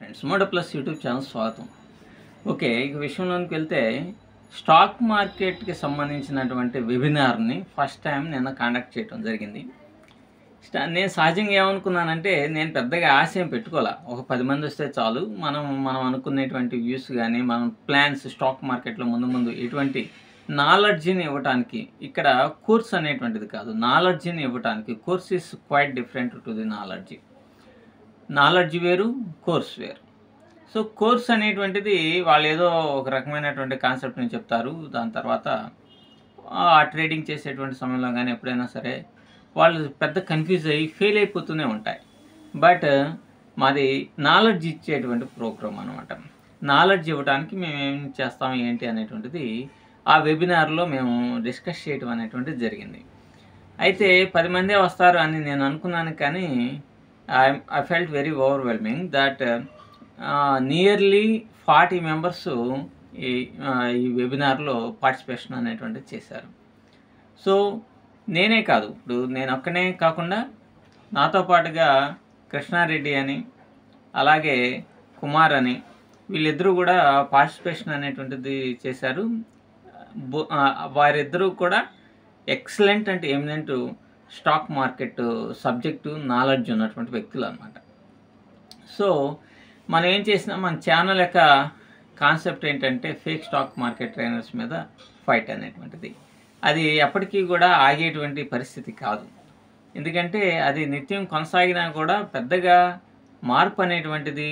Friends మోడో plus YouTube channel స్వాగతం. Okay, ఇక విషయంలోకి వెళ్తే స్టాక్ మార్కెట్కి సంబంధించినటువంటి వెబినార్ని ఫస్ట్ టైం నిన్న కండక్ట్ చేయడం జరిగింది. నేను సహజంగా ఏమనుకున్నానంటే నేను పెద్దగా ఆశ ఏం పెట్టుకోవాలా, ఒక 10 మంది వస్తే చాలు, మనం అనుకునేటువంటి వ్యూస్ కానీ మన ప్లాన్స్ స్టాక్ మార్కెట్లో ముందు ఎటువంటి నాలెడ్జ్ని ఇవ్వటానికి, ఇక్కడ కోర్స్ అనేటువంటిది కాదు, నాలెడ్జ్ని ఇవ్వటానికి. Course is quite different to the knowledge. Knowledge వేరు, కోర్స్ వేరు. సో కోర్స్ అనేటువంటిది వాళ్ళు ఏదో ఒక రకమైనటువంటి కాన్సెప్ట్ని చెప్తారు. దాని తర్వాత ఆ ట్రేడింగ్ చేసేటువంటి సమయంలో కానీ ఎప్పుడైనా సరే వాళ్ళు పెద్ద కన్ఫ్యూజ్ అయ్యి ఫెయిల్ అయిపోతూనే ఉంటాయి. బట్ మాది నాలెడ్జ్ ఇచ్చేటువంటి ప్రోగ్రామ్ అనమాట. నాలెడ్జ్ ఇవ్వడానికి మేము ఏం చేస్తాం ఏంటి అనేటువంటిది ఆ వెబినార్లో మేము డిస్కస్ చేయడం అనేటువంటిది జరిగింది. అయితే 10 మందే వస్తారు అని నేను అనుకున్నాను, కానీ I felt very overwhelming that nearly 40 members ఈ వెబినార్లో పార్టిసిపేషన్ అనేటువంటిది చేశారు. సో నేనే కాదు, ఇప్పుడు నేను ఒక్కనే కాకుండా నాతో పాటుగా కృష్ణారెడ్డి అని అలాగే కుమార్ అని వీళ్ళిద్దరూ కూడా పార్టిసిపేషన్ అనేటువంటిది చేశారు. వారిద్దరూ కూడా ఎక్సలెంట్ అంటే eminent stock market subject knowledge ఉన్నటువంటి వ్యక్తులు అనమాట. సో మనం ఏం చేసినా మన ఛానల్ యొక్క కాన్సెప్ట్ ఏంటంటే ఫేక్ స్టాక్ మార్కెట్ ట్రైనర్స్ మీద ఫైట్ అనేటువంటిది. అది ఎప్పటికీ కూడా ఆగేటువంటి పరిస్థితి కాదు. ఎందుకంటే అది నిత్యం కొనసాగినా కూడా పెద్దగా మార్పు అనేటువంటిది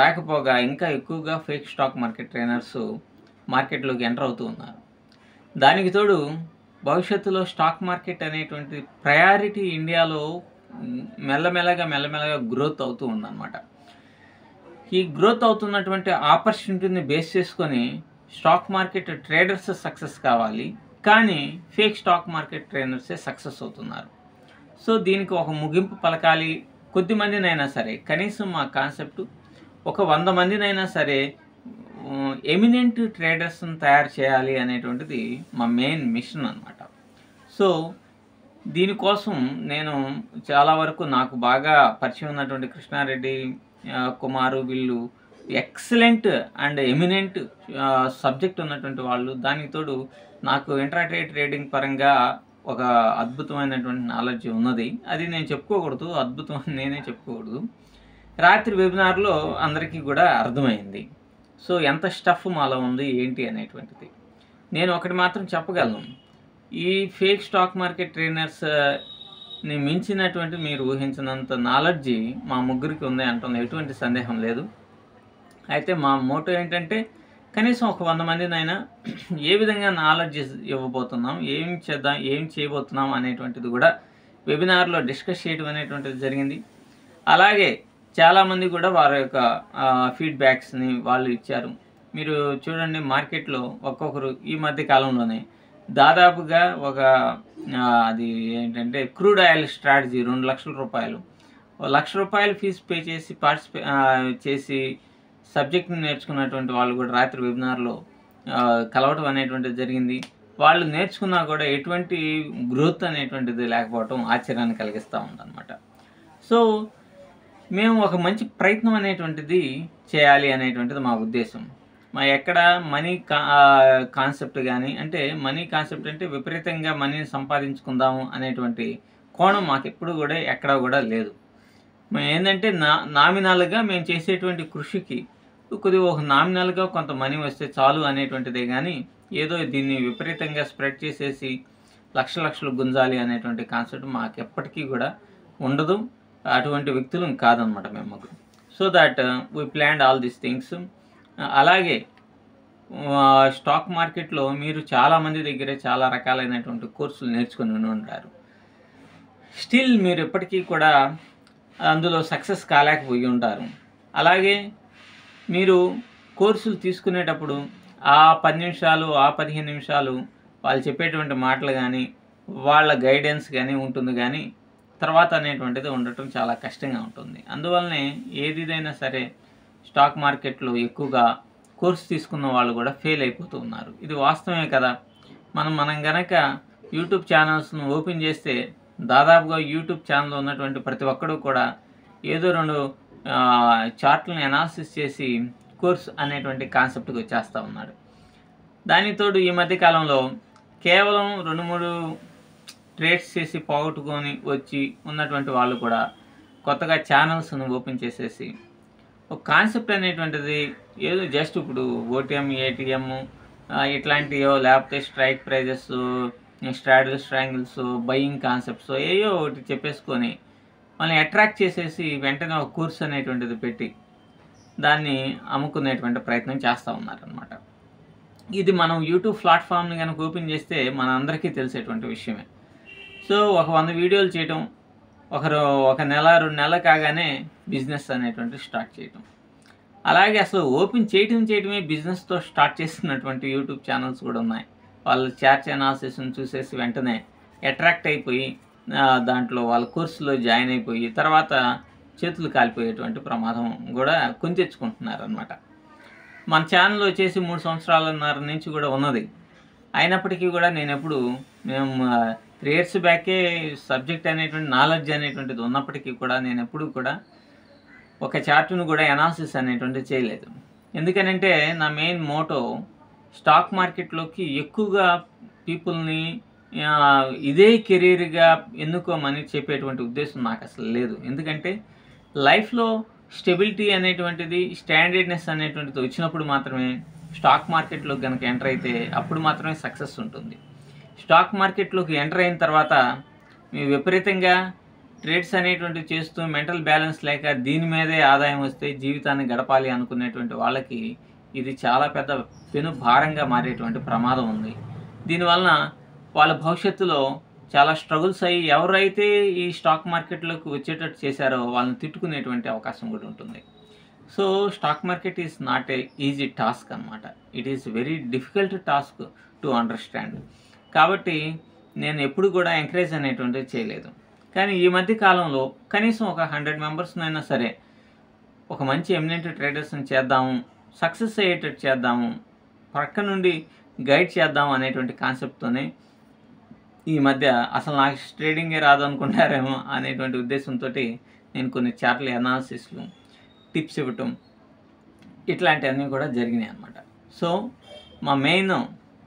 రాకపోగా ఇంకా ఎక్కువగా ఫేక్ స్టాక్ మార్కెట్ ట్రైనర్స్ మార్కెట్లోకి ఎంటర్ అవుతూ ఉన్నారు. దానికి తోడు భవిష్యత్తులో స్టాక్ మార్కెట్ అనేటువంటి ప్రయారిటీ ఇండియాలో మెల్లమెల్లగా గ్రోత్ అవుతూ ఉందన్నమాట. ఈ గ్రోత్ అవుతున్నటువంటి ఆపర్చునిటీని బేస్ చేసుకొని స్టాక్ మార్కెట్ ట్రేడర్స్ సక్సెస్ కావాలి, కానీ ఫేక్ స్టాక్ మార్కెట్ ట్రైనర్సే సక్సెస్ అవుతున్నారు. సో దీనికి ఒక ముగింపు పలకాలి. కొద్ది మందినైనా సరే, కనీసం మా కాన్సెప్ట్ ఒక 100 మందినైనా సరే ఎమినెంట్ ట్రేడర్స్ని తయారు చేయాలి అనేటువంటిది మా మెయిన్ మిషన్ అనమాట. సో దీనికోసం నేను చాలా వరకు నాకు బాగా పరిచయం ఉన్నటువంటి కృష్ణారెడ్డి, కుమారు, వీళ్ళు ఎక్సలెంట్ అండ్ ఎమినెంట్ సబ్జెక్ట్ ఉన్నటువంటి వాళ్ళు. దానికి తోడు నాకు ఇంట్రాడే ట్రేడింగ్ పరంగా ఒక అద్భుతమైనటువంటి నాలెడ్జ్ ఉన్నది. అది నేను చెప్పుకోకూడదు, అద్భుతం అని నేనే చెప్పుకోకూడదు. రాత్రి వెబినార్లో అందరికీ కూడా అర్థమైంది. సో ఎంత స్టఫ్ మాలో ఉంది ఏంటి అనేటువంటిది. నేను ఒకటి మాత్రం చెప్పగలను, ఈ ఫేక్ స్టాక్ మార్కెట్ ట్రైనర్స్ని మించినటువంటి మీరు ఊహించినంత నాలెడ్జి మా ముగ్గురికి ఉంది అంటున్న ఎటువంటి సందేహం లేదు. అయితే మా మోటో ఏంటంటే కనీసం ఒక 100 మందినైనా ఏ విధంగా నాలెడ్జ్ ఇవ్వబోతున్నాం, ఏం చేద్దాం, ఏం చేయబోతున్నాం అనేటువంటిది కూడా వెబినార్లో డిస్కస్ చేయడం అనేటువంటిది జరిగింది. అలాగే చాలామంది కూడా వారి యొక్క ఫీడ్బ్యాక్స్ని వాళ్ళు ఇచ్చారు. మీరు చూడండి, మార్కెట్లో ఒక్కొక్కరు ఈ మధ్య కాలంలోనే దాదాపుగా ఒక అది ఏంటంటే క్రూడ్ ఆయిల్ స్ట్రాటజీ 2 లక్షల రూపాయలు, ₹1,00,000 ఫీజు పే చేసి చేసి సబ్జెక్ట్ని నేర్చుకున్నటువంటి వాళ్ళు కూడా రాత్రి వెబినార్లో కలవటం అనేటువంటిది జరిగింది. వాళ్ళు నేర్చుకున్నా కూడా ఎటువంటి గ్రోత్ అనేటువంటిది లేకపోవటం ఆశ్చర్యాన్ని కలిగిస్తూ ఉందన్నమాట. సో మేము ఒక మంచి ప్రయత్నం అనేటువంటిది చేయాలి అనేటువంటిది మా ఉద్దేశం. మా ఎక్కడ మనీ కాన్సెప్ట్ కానీ, అంటే మనీ కాన్సెప్ట్ అంటే విపరీతంగా మనీని సంపాదించుకుందాము అనేటువంటి కోణం మాకు ఎప్పుడు కూడా ఎక్కడ కూడా లేదు. మేము ఏంటంటే నామినల్గా మేము చేసేటువంటి కృషికి కొద్దిగా ఒక నామినల్గా కొంత మనీ వస్తే చాలు అనేటువంటిదే, కానీ ఏదో దీన్ని విపరీతంగా స్ప్రెడ్ చేసేసి లక్షలు గుంజాలి అనేటువంటి కాన్సెప్ట్ మాకు ఎప్పటికీ కూడా ఉండదు. అటువంటి వ్యక్తులు కాదనమాట మేము. So that we planned all these things. అలాగే స్టాక్ మార్కెట్లో మీరు చాలామంది దగ్గరే చాలా రకాలైనటువంటి కోర్సులు నేర్చుకుని ఉంటారు. స్టిల్ మీరు ఎప్పటికీ కూడా అందులో సక్సెస్ కాలేకపోయి ఉంటారు. అలాగే మీరు కోర్సులు తీసుకునేటప్పుడు ఆ 10 నిమిషాలు, ఆ 15 నిమిషాలు వాళ్ళు చెప్పేటువంటి మాటలు కానీ వాళ్ళ గైడెన్స్ కానీ ఉంటుంది, కానీ తర్వాత అనేటువంటిది ఉండటం చాలా కష్టంగా ఉంటుంది. అందువల్లనే ఏదైనా సరే స్టాక్ మార్కెట్లో ఎక్కువగా కోర్సు తీసుకున్న వాళ్ళు కూడా ఫెయిల్ అయిపోతూ ఉన్నారు. ఇది వాస్తవమే కదా. మనం గనక యూట్యూబ్ ఛానల్స్ను ఓపెన్ చేస్తే దాదాపుగా యూట్యూబ్ ఛానల్లో ఉన్నటువంటి ప్రతి ఒక్కడు కూడా ఏదో 2 చార్ట్లను అనాలిసిస్ చేసి కోర్స్ అనేటువంటి కాన్సెప్ట్కి వచ్చేస్తూ ఉన్నాడు. దానికి తోడు ఈ మధ్య కాలంలో కేవలం 2-3 ట్రేడ్స్ చేసి పోగొట్టుకొని వచ్చి ఉన్నటువంటి వాళ్ళు కూడా కొత్తగా ఛానల్స్ను ఓపెన్ చేసేసి ఒక కాన్సెప్ట్ అనేటువంటిది ఏదో జస్ట్ ఇప్పుడు ఓటీఎం, ఏటీఎం ఇట్లాంటివో, లేకపోతే strike prices, straddle strangles, buying concepts ఏయో ఒకటి చెప్పేసుకొని వాళ్ళని అట్రాక్ట్ చేసేసి వెంటనే ఒక కోర్స్ అనేటువంటిది పెట్టి దాన్ని అమ్ముకునేటువంటి ప్రయత్నం చేస్తూ ఉన్నారనమాట. ఇది మనం యూట్యూబ్ ప్లాట్ఫామ్ని కనుక ఓపెన్ చేస్తే మన అందరికీ తెలిసేటువంటి విషయమే. సో ఒక 100 వీడియోలు చేయటం, ఒక నెల 2 నెలలు కాగానే బిజినెస్ అనేటువంటి స్టార్ట్ చేయటం. అలాగే అసలు ఓపెన్ చేయటమే బిజినెస్తో స్టార్ట్ చేస్తున్నటువంటి యూట్యూబ్ ఛానల్స్ కూడా ఉన్నాయి. వాళ్ళు చార్ట్ అనాలిసిస్ని చూసేసి వెంటనే అట్రాక్ట్ అయిపోయి దాంట్లో వాళ్ళ కోర్సులో జాయిన్ అయిపోయి తర్వాత చేతులు కాలిపోయేటువంటి ప్రమాదం కూడా కొని తెచ్చుకుంటున్నారు అనమాట. మన ఛానల్ వచ్చేసి 3 సంవత్సరాలన్నర నుంచి కూడా ఉన్నది. అయినప్పటికీ కూడా మేము 3 years బ్యాకే సబ్జెక్ట్ అనేటువంటి నాలెడ్జ్ అనేటువంటిది ఉన్నప్పటికీ కూడా నేను ఎప్పుడు కూడా ఒక చార్ట్ను కూడా అనాలిసిస్ అనేటువంటిది చేయలేదు. ఎందుకనంటే నా మెయిన్ మోటో స్టాక్ మార్కెట్లోకి ఎక్కువగా పీపుల్ని ఇదే కెరీర్గా ఎన్నుకోమని చెప్పేటువంటి ఉద్దేశం నాకు అసలు లేదు. ఎందుకంటే లైఫ్లో స్టెబిలిటీ అనేటువంటిది, స్టాండర్డ్నెస్ అనేటువంటిది వచ్చినప్పుడు మాత్రమే స్టాక్ మార్కెట్లోకి కనుక ఎంటర్ అయితే అప్పుడు మాత్రమే సక్సెస్ ఉంటుంది. స్టాక్ మార్కెట్లోకి ఎంటర్ అయిన తర్వాత మీ విపరీతంగా ట్రేడ్స్ అనేటువంటివి చేస్తూ మెంటల్ బ్యాలెన్స్ లేక దీని మీదే ఆదాయం వస్తే జీవితాన్ని గడపాలి అనుకునేటువంటి వాళ్ళకి ఇది చాలా పెద్ద పెను భారంగా మారేటువంటి ప్రమాదం ఉంది. దీనివలన వాళ్ళ భవిష్యత్తులో చాలా స్ట్రగుల్స్ అయ్యి ఎవరైతే ఈ స్టాక్ మార్కెట్లోకి వచ్చేటట్టు చేశారో వాళ్ళని తిట్టుకునేటువంటి అవకాశం కూడా ఉంటుంది. So stock market is not a easy task అనమాట. It is very difficult task to understand. కాబట్టి నేను ఎప్పుడు కూడా ఎంకరేజ్ అనేటువంటిది చేయలేదు. కానీ ఈ మధ్య కాలంలో కనీసం ఒక 100 మెంబర్స్నైనా సరే ఒక మంచి ఎమినెంట్ ట్రేడర్స్ని చేద్దాము, సక్సెస్ అయ్యేటట్టు చేద్దాము, పక్క నుండి గైడ్ చేద్దాము అనేటువంటి కాన్సెప్ట్తోనే ఈ మధ్య అసలు నాకు ట్రేడింగే రాదు అనుకుంటారేమో అనేటువంటి ఉద్దేశంతో నేను కొన్ని చార్ట్ల అనాలిసిస్లు, టిప్స్ ఇవ్వటం ఇట్లాంటివన్నీ కూడా జరిగినాయి అన్నమాట. సో మా మెయిన్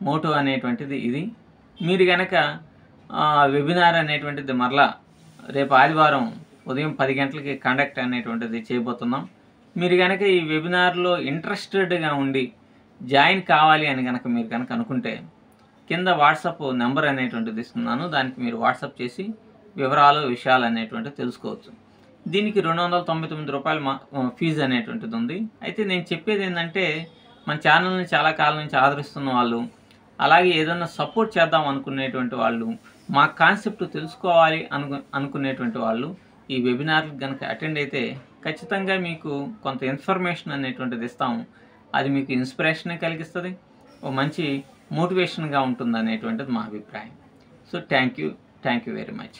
మోటో అనేటువంటిది ఇది. మీరు కనుక వెబినార్ అనేటువంటిది మరలా రేపు ఆదివారం ఉదయం 10 గంటలకి కండక్ట్ అనేటువంటిది చేయబోతున్నాం. మీరు కనుక ఈ వెబినార్లో ఇంట్రెస్టెడ్గా ఉండి జాయిన్ కావాలి అని కనుక మీరు కనుక అనుకుంటే కింద వాట్సాప్ నెంబర్ అనేటువంటిది ఇస్తున్నాను. దానికి మీరు వాట్సాప్ చేసి విషయాలు అనేటువంటివి తెలుసుకోవచ్చు. దీనికి 299 రూపాయలు ఫీజు అనేటువంటిది ఉంది. అయితే నేను చెప్పేది ఏంటంటే మన ఛానల్ని చాలా కాలం నుంచి ఆదరిస్తున్న వాళ్ళు, అలాగే ఏదైనా సపోర్ట్ చేద్దాం అనుకునేటువంటి వాళ్ళు, మా కాన్సెప్ట్ తెలుసుకోవాలి అనుకునేటువంటి వాళ్ళు ఈ వెబినార్కి కనుక అటెండ్ అయితే ఖచ్చితంగా మీకు కొంత ఇన్ఫర్మేషన్ అనేటువంటిది ఇస్తాము. అది మీకు ఇన్స్పిరేషన్ కలిగిస్తుంది, ఓ మంచి మోటివేషన్గా ఉంటుంది అనేటువంటిది మా అభిప్రాయం. So thank you very much.